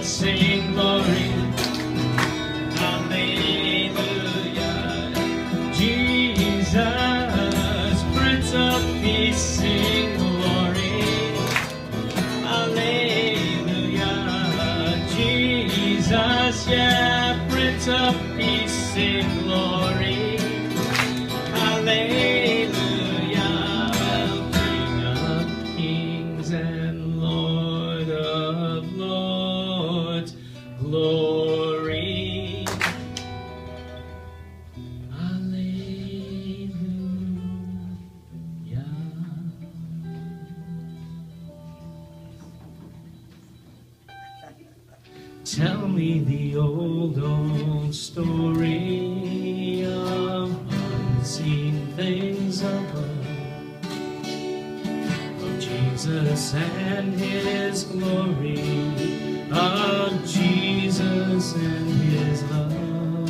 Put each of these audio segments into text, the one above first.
sing glory. Hallelujah. Jesus, Prince of Peace, sing glory. Hallelujah. Jesus, yeah, Prince of Peace, sing glory. Hallelujah. King of kings and Lord of lords, glory. Hallelujah. Tell me the old story of unseen things above, of Jesus and his glory, of Jesus and his love.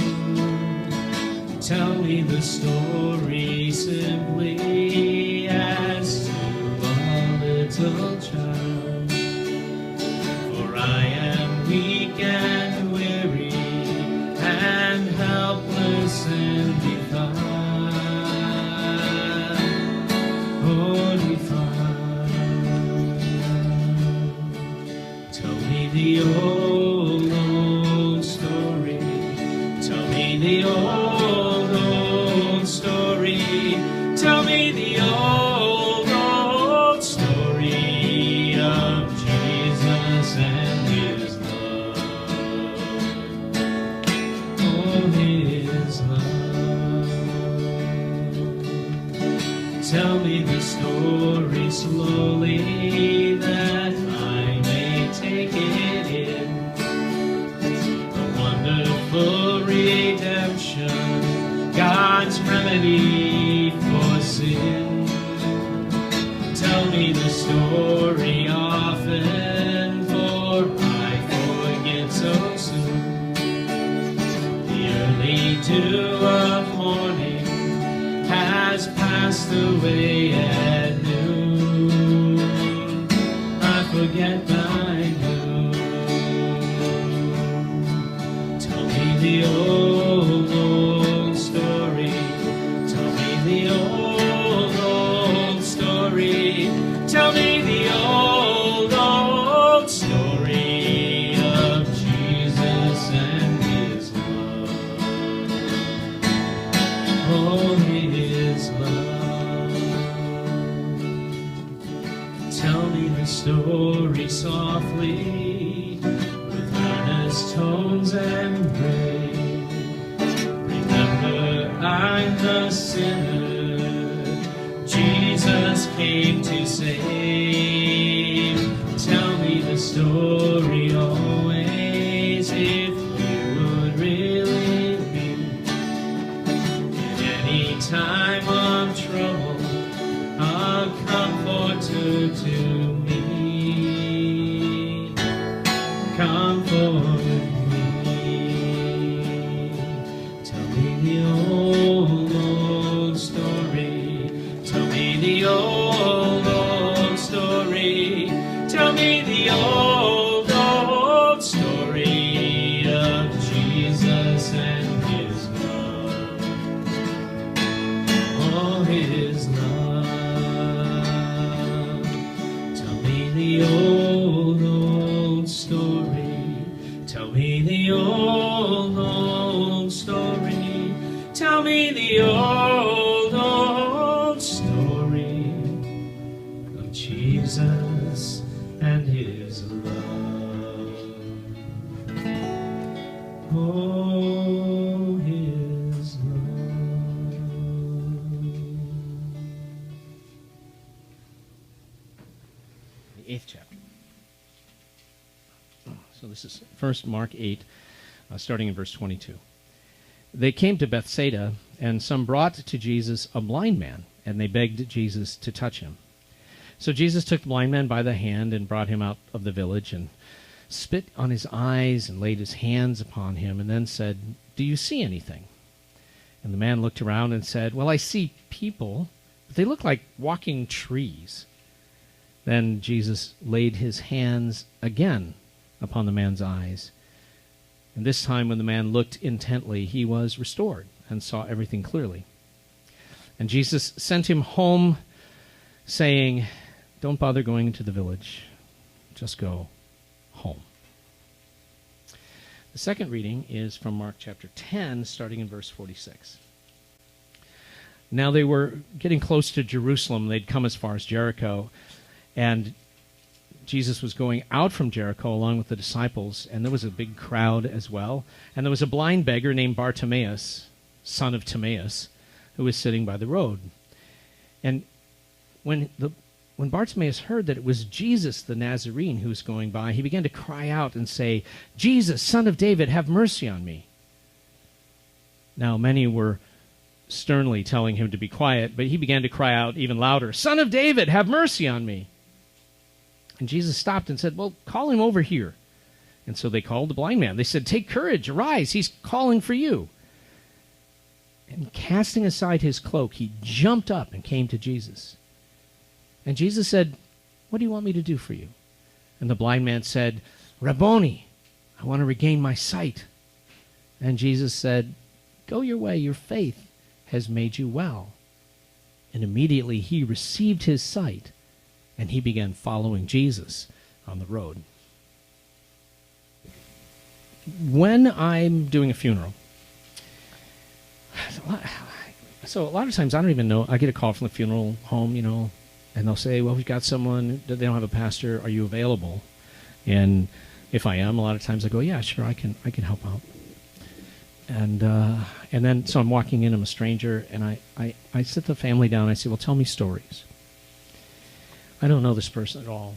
Tell me the story simply as to a little child, for I am weak and weary and helpless and defiant. Oh, defiant. Tell me the old story. Tell me the old story. Tell me the old story of Jesus and his love. Oh, his love. Tell me the story slowly that I may take it in. The wonderful redemption, God's remedy for sin. Tell me the story often, for I forget so soon. The early dew of morning has passed away at noon. I forget my noon. Tell me the old story. Tell me the old story. Tell me the old story of Jesus and his love. Oh, his love. Tell me the story softly, with earnest tones and brave. Remember, I'm the sinner Jesus came to save. Tell me the story always, if you would really be. In any time of trouble, a comforter to me. Comfort me. Tell me the old story. Tell me the old story. Tell me the old story of Jesus and his love. Oh, his love. Tell me the old story. Tell me the old story. Tell me the old story of Jesus and his love. Oh, his love. The 8th chapter. So this is first Mark 8, starting in verse 22. They came to Bethsaida, and some brought to Jesus a blind man, and they begged Jesus to touch him. So Jesus took the blind man by the hand and brought him out of the village, and spit on his eyes and laid his hands upon him, and then said, "Do you see anything?" And the man looked around and said, "Well, I see people, but they look like walking trees." Then Jesus laid his hands again upon the man's eyes. And this time when the man looked intently, he was restored and saw everything clearly. And Jesus sent him home, saying, don't bother going into the village. Just go home. The second reading is from Mark chapter 10, starting in verse 46. Now they were getting close to Jerusalem. They'd come as far as Jericho. And Jesus was going out from Jericho along with the disciples, and there was a big crowd as well. And there was a blind beggar named Bartimaeus, son of Timaeus, who was sitting by the road. And when Bartimaeus heard that it was Jesus the Nazarene who was going by, he began to cry out and say, Jesus, son of David, have mercy on me. Now many were sternly telling him to be quiet, but he began to cry out even louder, Son of David, have mercy on me. And Jesus stopped and said, well, call him over here. And so they called the blind man. They said, take courage, arise, he's calling for you. And casting aside his cloak, he jumped up and came to Jesus. And Jesus said, what do you want me to do for you? And the blind man said, Rabboni, I want to regain my sight. And Jesus said, go your way, your faith has made you well. And immediately he received his sight, and he began following Jesus on the road. When I'm doing a funeral, so a lot of times I don't even know, I get a call from the funeral home, and they'll say, well, we've got someone, they don't have a pastor, are you available? And if I am, a lot of times I go, yeah, sure, I can help out. And then, so I'm walking in, I'm a stranger, and I sit the family down, and I say, well, tell me stories. I don't know this person at all,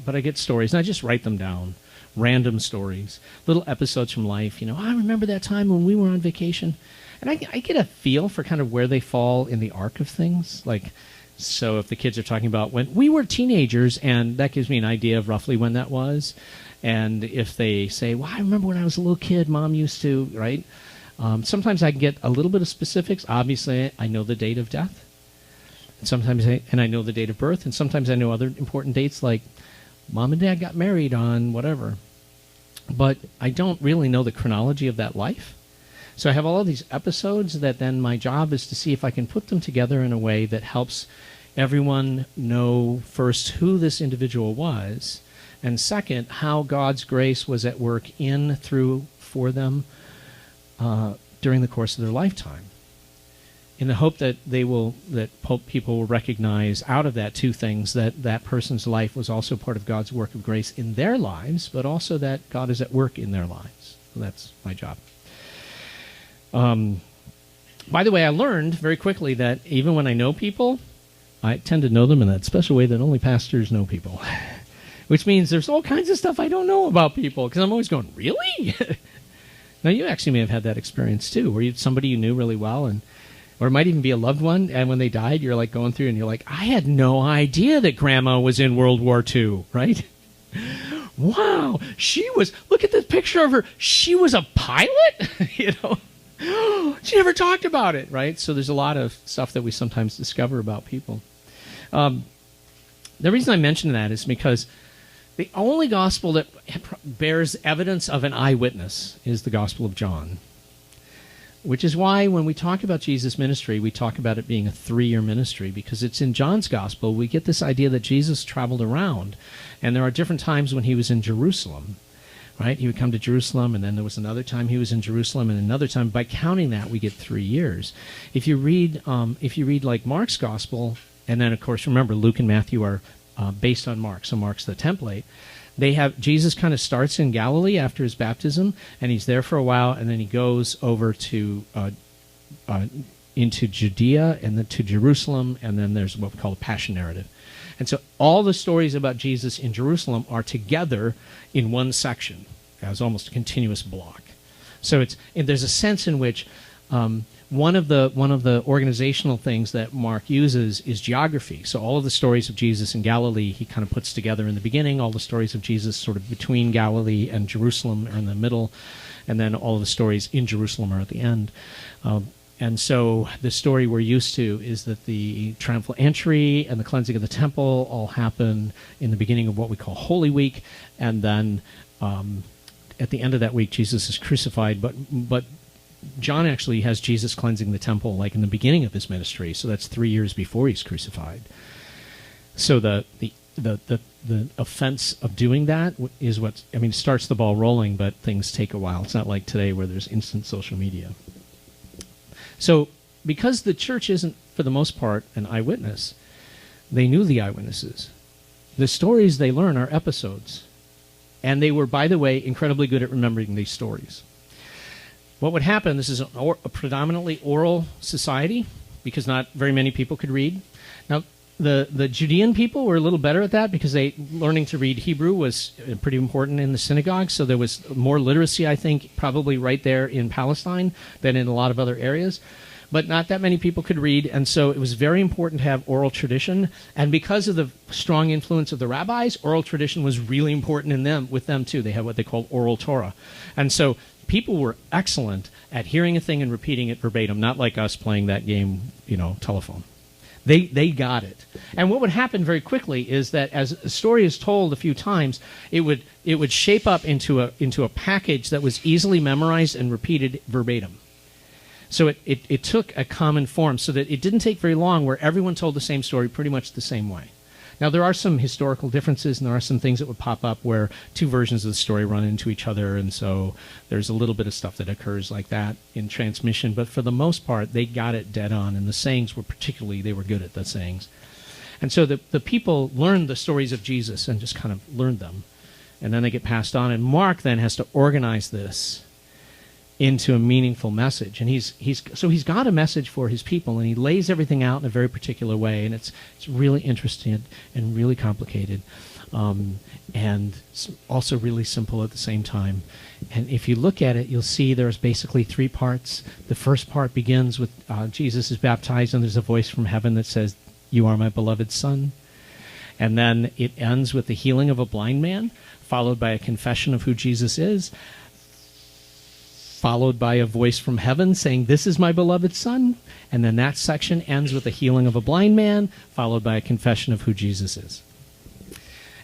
but I get stories, and I just write them down, random stories, little episodes from life. I remember that time when we were on vacation, and I get a feel for kind of where they fall in the arc of things. Like, so if the kids are talking about when we were teenagers, and that gives me an idea of roughly when that was. And if they say, well, I remember when I was a little kid, Mom used to, right? Sometimes I can get a little bit of specifics. Obviously, I know the date of death. And sometimes I know the date of birth. And sometimes I know other important dates like Mom and Dad got married on whatever. But I don't really know the chronology of that life. So I have all of these episodes that then my job is to see if I can put them together in a way that helps everyone know first who this individual was, and second, how God's grace was at work in, through, for them during the course of their lifetime, in the hope that people will recognize out of that two things, that that person's life was also part of God's work of grace in their lives, but also that God is at work in their lives. So that's my job. By the way, I learned very quickly that even when I know people, I tend to know them in that special way that only pastors know people. Which means there's all kinds of stuff I don't know about people, because I'm always going, really? Now, you actually may have had that experience, too, where somebody you knew really well, or it might even be a loved one, and when they died, you're like going through, and you're like, I had no idea that Grandma was in World War II, right? Wow, look at this picture of her. She was a pilot? She never talked about it, right? So there's a lot of stuff that we sometimes discover about people. The reason I mention that is because the only gospel that bears evidence of an eyewitness is the Gospel of John, which is why when we talk about Jesus' ministry, we talk about it being a 3-year ministry, because it's in John's gospel we get this idea that Jesus traveled around, and there are different times when he was in Jerusalem. Right? He would come to Jerusalem, and then there was another time he was in Jerusalem, and another time. By counting that, we get 3 years. If you read like Mark's gospel, and then of course remember Luke and Matthew are based on Mark, so Mark's the template. They have Jesus kind of starts in Galilee after his baptism, and he's there for a while, and then he goes over to into Judea, and then to Jerusalem, and then there's what we call the Passion narrative. And so all the stories about Jesus in Jerusalem are together in one section as almost a continuous block. So there's a sense in which one of the organizational things that Mark uses is geography. So all of the stories of Jesus in Galilee he kind of puts together in the beginning. All the stories of Jesus sort of between Galilee and Jerusalem are in the middle, and then all of the stories in Jerusalem are at the end. And so the story we're used to is that the triumphal entry and the cleansing of the temple all happen in the beginning of what we call Holy Week, and then at the end of that week, Jesus is crucified, but John actually has Jesus cleansing the temple like in the beginning of his ministry, so that's 3 years before he's crucified. So the offense of doing that is what, I mean, starts the ball rolling, but things take a while. It's not like today where there's instant social media. So because the church isn't, for the most part, an eyewitness, they knew the eyewitnesses. The stories they learn are episodes. And they were, by the way, incredibly good at remembering these stories. What would happen, this is a predominantly oral society, because not very many people could read. Now, the Judean people were a little better at that because learning to read Hebrew was pretty important in the synagogue, so there was more literacy, I think, probably right there in Palestine than in a lot of other areas. But not that many people could read, and so it was very important to have oral tradition. And because of the strong influence of the rabbis, oral tradition was really important with them too. They had what they called oral Torah. And so people were excellent at hearing a thing and repeating it verbatim, not like us playing that game, telephone. They got it. And what would happen very quickly is that as a story is told a few times, it would shape up into a package that was easily memorized and repeated verbatim. So it took a common form so that it didn't take very long where everyone told the same story pretty much the same way. Now, there are some historical differences, and there are some things that would pop up where two versions of the story run into each other, and so there's a little bit of stuff that occurs like that in transmission. But for the most part, they got it dead on, and the sayings were they were good at the sayings. And so the people learned the stories of Jesus and just kind of learned them, and then they get passed on. And Mark then has to organize this into a meaningful message, and he's got a message for his people, and he lays everything out in a very particular way, and it's really interesting and really complicated, and it's also really simple at the same time. And if you look at it, you'll see there's basically three parts. The first part begins with Jesus is baptized, and there's a voice from heaven that says, "You are my beloved Son." And then it ends with the healing of a blind man, followed by a confession of who Jesus is, followed by a voice from heaven saying, "This is my beloved Son." And then that section ends with the healing of a blind man, followed by a confession of who Jesus is.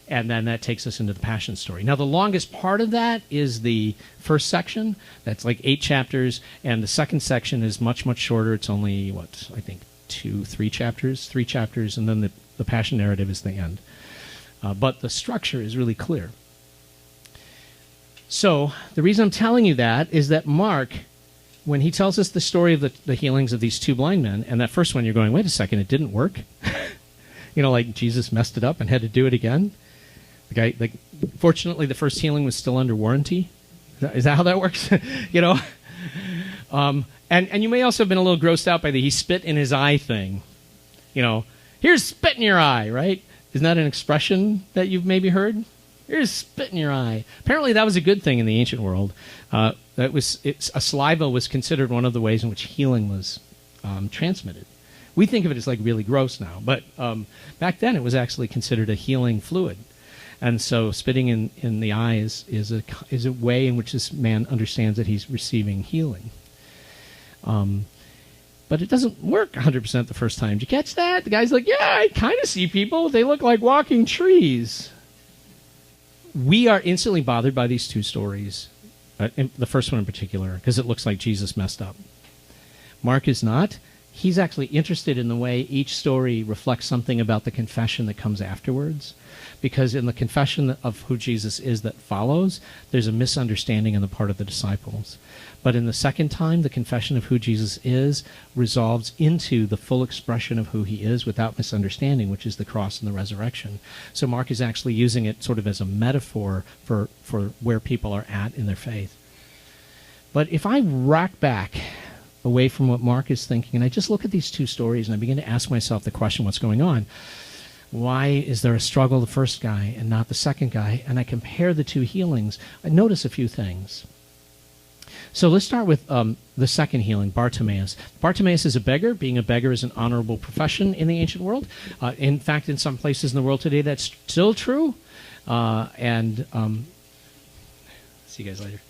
And then that takes us into the Passion story. Now, the longest part of that is the first section. That's like 8 chapters. And the second section is much, much shorter. It's only, I think 3 chapters. 3 chapters, and then the Passion narrative is the end. But the structure is really clear. So the reason I'm telling you that is that Mark, when he tells us the story of the healings of these 2 blind men, and that first one you're going, wait a second, it didn't work? Like Jesus messed it up and had to do it again? Fortunately, the first healing was still under warranty. Is that how that works? And you may also have been a little grossed out by the he spit in his eye thing. Here's spit in your eye, right? Isn't that an expression that you've maybe heard? Here's spit in your eye. Apparently that was a good thing in the ancient world. A saliva was considered one of the ways in which healing was transmitted. We think of it as like really gross now, but back then it was actually considered a healing fluid. And so spitting in the eye is a way in which this man understands that he's receiving healing. But it doesn't work 100% the first time. Did you catch that? The guy's like, yeah, I kind of see people. They look like walking trees. We are instantly bothered by these 2 stories, the first one in particular, because it looks like Jesus messed up. Mark is not. He's actually interested in the way each story reflects something about the confession that comes afterwards, because in the confession of who Jesus is that follows, there's a misunderstanding on the part of the disciples. But in the second time, the confession of who Jesus is resolves into the full expression of who he is without misunderstanding, which is the cross and the resurrection. So Mark is actually using it sort of as a metaphor for where people are at in their faith. But if I rack back away from what Mark is thinking, and I just look at these 2 stories, and I begin to ask myself the question, what's going on? Why is there a struggle the first guy and not the second guy? And I compare the 2 healings. I notice a few things. So let's start with the second healing, Bartimaeus. Bartimaeus is a beggar. Being a beggar is an honorable profession in the ancient world. In fact, in some places in the world today, that's still true. See you guys later.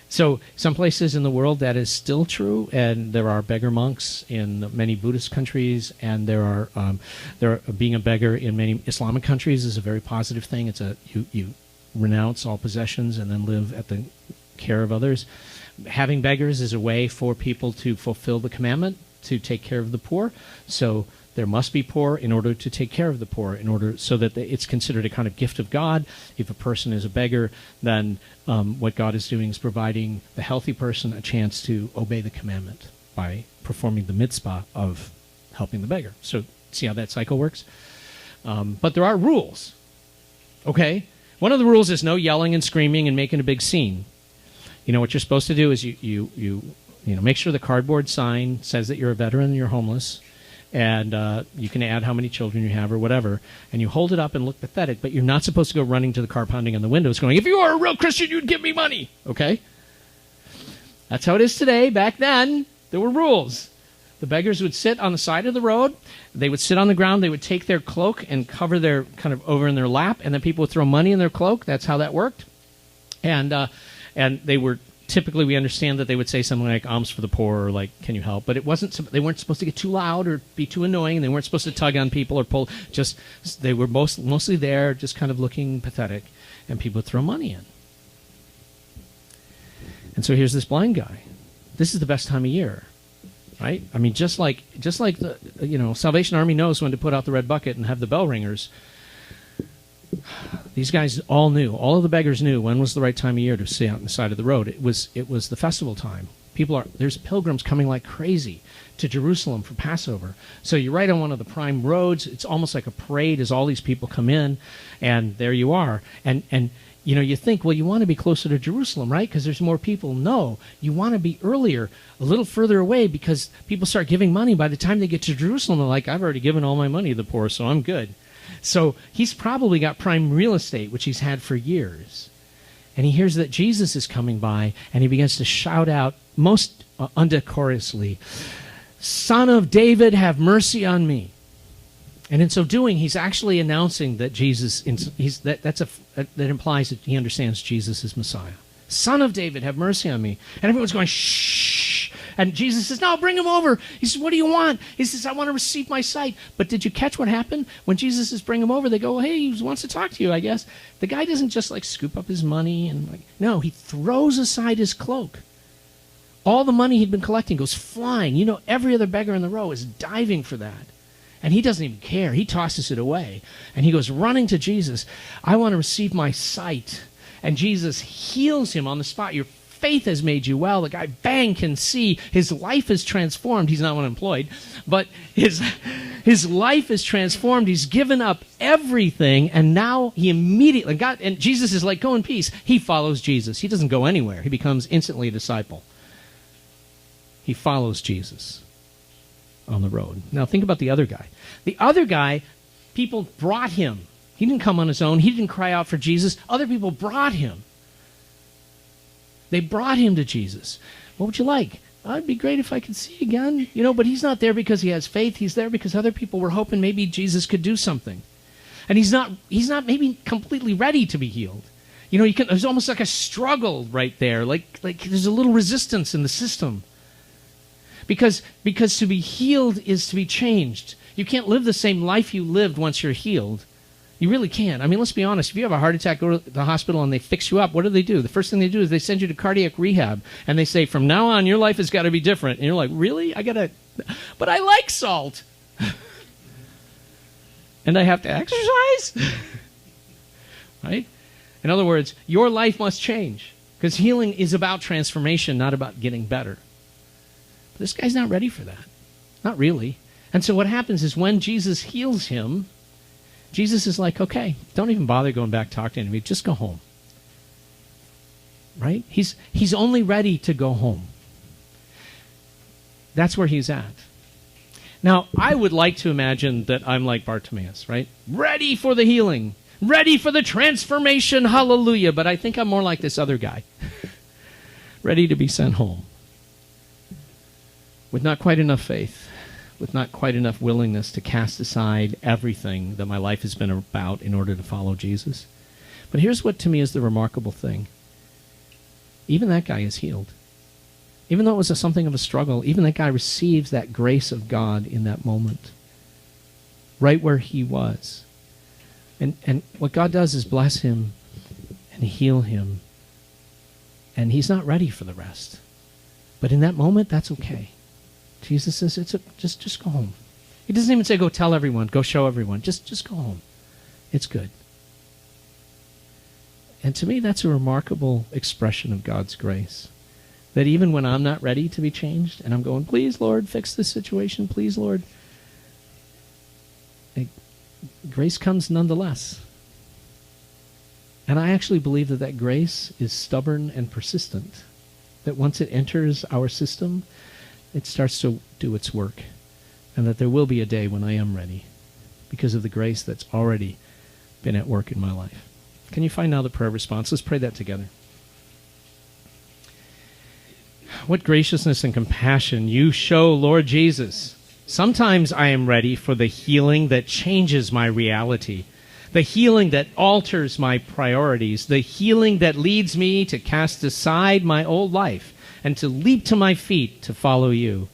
So some places in the world that is still true, and there are beggar monks in many Buddhist countries, and being a beggar in many Islamic countries is a very positive thing. It's you renounce all possessions and then live at the care of others. Having beggars is a way for people to fulfill the commandment to take care of the poor. So there must be poor in order to take care of the poor, so that it's considered a kind of gift of God. If a person is a beggar, then what God is doing is providing the healthy person a chance to obey the commandment by performing the mitzvah of helping the beggar. So see how that cycle works? But there are rules, okay? One of the rules is no yelling and screaming and making a big scene. You know, what you're supposed to do is you make sure the cardboard sign says that you're a veteran and you're homeless, and you can add how many children you have or whatever, and you hold it up and look pathetic, but you're not supposed to go running to the car, pounding on the windows going, if you were a real Christian, you'd give me money, okay? That's how it is today. Back then, there were rules. The beggars would sit on the side of the road. They would sit on the ground. They would take their cloak and cover their kind of over in their lap, and then people would throw money in their cloak. That's how that worked. And they were typically, we understand that they would say something like alms for the poor, or like, can you help? But they weren't supposed to get too loud or be too annoying. They weren't supposed to tug on people or pull. They were mostly there, just kind of looking pathetic, and people would throw money in. And so here's this blind guy. This is the best time of year, right? I mean, just like the Salvation Army knows when to put out the red bucket and have the bell ringers. These guys all knew. All of the beggars knew when was the right time of year to sit out on the side of the road. It was the festival time. There's pilgrims coming like crazy to Jerusalem for Passover. So you're right on one of the prime roads. It's almost like a parade as all these people come in, and there you are. And you think, well, you want to be closer to Jerusalem, right? Because there's more people. No, you want to be earlier, a little further away, because people start giving money. By the time they get to Jerusalem, they're like, I've already given all my money to the poor, so I'm good. So he's probably got prime real estate, which he's had for years. And he hears that Jesus is coming by, and he begins to shout out most undecorously, Son of David, have mercy on me. And in so doing, he's actually announcing that Jesus, that implies that he understands Jesus is Messiah. Son of David, have mercy on me. And everyone's going, shh. And Jesus says, no, bring him over. He says, what do you want? He says, I want to receive my sight. But did you catch what happened? When Jesus says, bring him over, they go, well, hey, he wants to talk to you, I guess. The guy doesn't just scoop up his money and no, he throws aside his cloak. All the money he'd been collecting goes flying. Every other beggar in the row is diving for that. And he doesn't even care. He tosses it away. And he goes running to Jesus. I want to receive my sight. And Jesus heals him on the spot. Your faith has made you well. The guy, bang, can see. His life is transformed. He's not unemployed. But his life is transformed. He's given up everything. And now he immediately, and Jesus is like, go in peace. He follows Jesus. He doesn't go anywhere. He becomes instantly a disciple. He follows Jesus on the road. Now think about the other guy. The other guy, people brought him. He didn't come on his own. He didn't cry out for Jesus. Other people brought him. They brought him to Jesus. What would you like? It'd be great if I could see again. But he's not there because he has faith. He's there because other people were hoping maybe Jesus could do something. And he's not maybe completely ready to be healed. There's almost like a struggle right there. Like there's a little resistance in the system. Because to be healed is to be changed. You can't live the same life you lived once you're healed. You really can't. I mean, let's be honest. If you have a heart attack, go to the hospital and they fix you up, what do? The first thing they do is they send you to cardiac rehab. And they say, from now on, your life has got to be different. And you're like, really? But I like salt. And I have to exercise? Right? In other words, your life must change. Because healing is about transformation, not about getting better. But this guy's not ready for that. Not really. And so what happens is when Jesus heals him, Jesus is like, okay, don't even bother going back talking to me. Just go home. Right? He's only ready to go home. That's where he's at. Now, I would like to imagine that I'm like Bartimaeus, right? Ready for the healing. Ready for the transformation. Hallelujah. But I think I'm more like this other guy. Ready to be sent home. With not quite enough faith. With not quite enough willingness to cast aside everything that my life has been about in order to follow Jesus. But here's what to me is the remarkable thing. even that guy is healed. Even though it was something of a struggle, even that guy receives that grace of God in that moment, right where he was. And what God does is bless him and heal him. And he's not ready for the rest. But in that moment, that's okay. Jesus says, just go home. He doesn't even say, go tell everyone, go show everyone. Just go home. It's good. And to me, that's a remarkable expression of God's grace. That even when I'm not ready to be changed, and I'm going, please, Lord, fix this situation, please, Lord, grace comes nonetheless. And I actually believe that grace is stubborn and persistent. That once it enters our system, it starts to do its work. And that there will be a day when I am ready because of the grace that's already been at work in my life. Can you find now the prayer response? Let's pray that together. What graciousness and compassion you show, Lord Jesus. Sometimes I am ready for the healing that changes my reality, the healing that alters my priorities, the healing that leads me to cast aside my old life and to leap to my feet to follow you.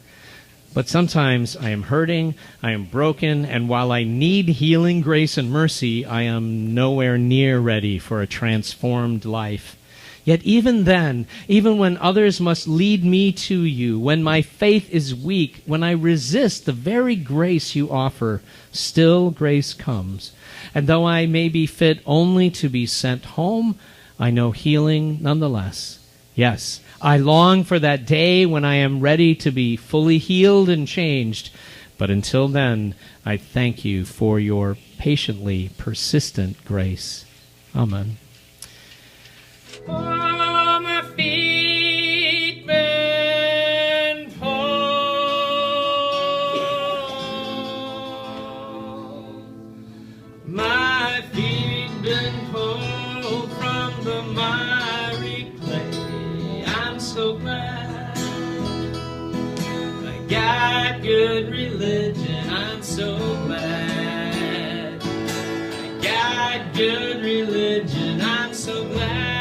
But sometimes I am hurting, I am broken, and while I need healing, grace, and mercy, I am nowhere near ready for a transformed life. Yet even then, even when others must lead me to you, when my faith is weak, when I resist the very grace you offer, still grace comes. And though I may be fit only to be sent home, I know healing nonetheless. Yes, I long for that day when I am ready to be fully healed and changed. But until then, I thank you for your patiently persistent grace. Amen. Oh, my feet been pulled. My feet been pulled from the miry clay. I'm so glad I got good religion. I'm so glad I got good religion. I'm so glad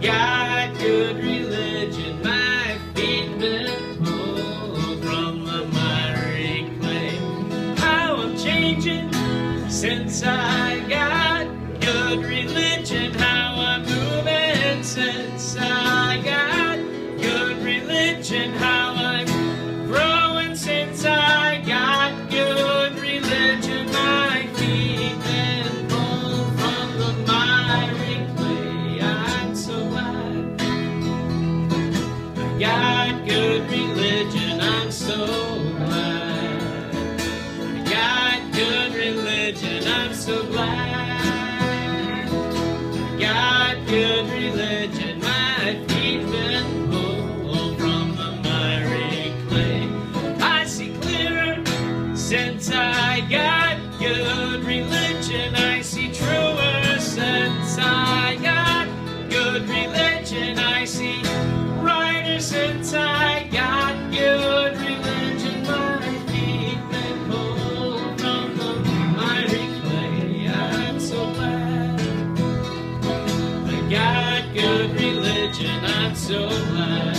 got good religion. My feet been pulled from the miry clay. How I'm changing since I got good religion. How I'm moving since I got good religion. How I'm growing since I got good religion. My feet been pulled from the miry clay. I'm so glad I got good religion. I'm so glad I got good religion. I'm so glad I got good religion. My feet been pulled from the miry clay. I see clearer since I got good religion. I see truer since I got good religion. I see brighter since I got good religion. My feet been pulled from the miry clay. I'm so glad I got good religion. I'm so glad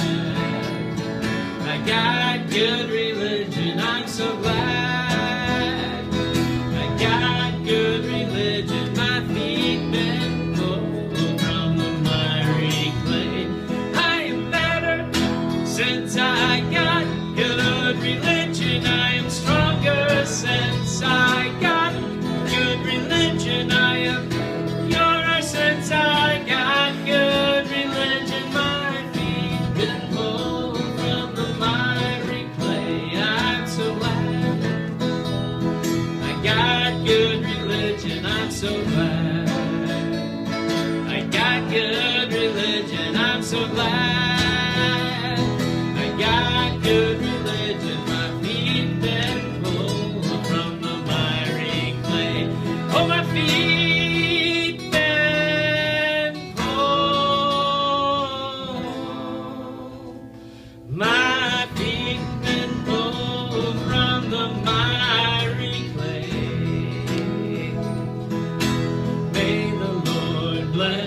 I got good religion. I'm so glad I got good religion. My feet been pulled from the miry clay. I am better since I got good religion. I am stronger since I got good religion. I am purer since I got good religion. My feet been pulled from the miry clay. I'm so glad I got good religion. I'm so glad I got good religion. I'm so glad I got good religion. My feet been pulled from the miry clay. Oh, my feet been pulled. My feet been pulled from the miry clay. May the Lord bless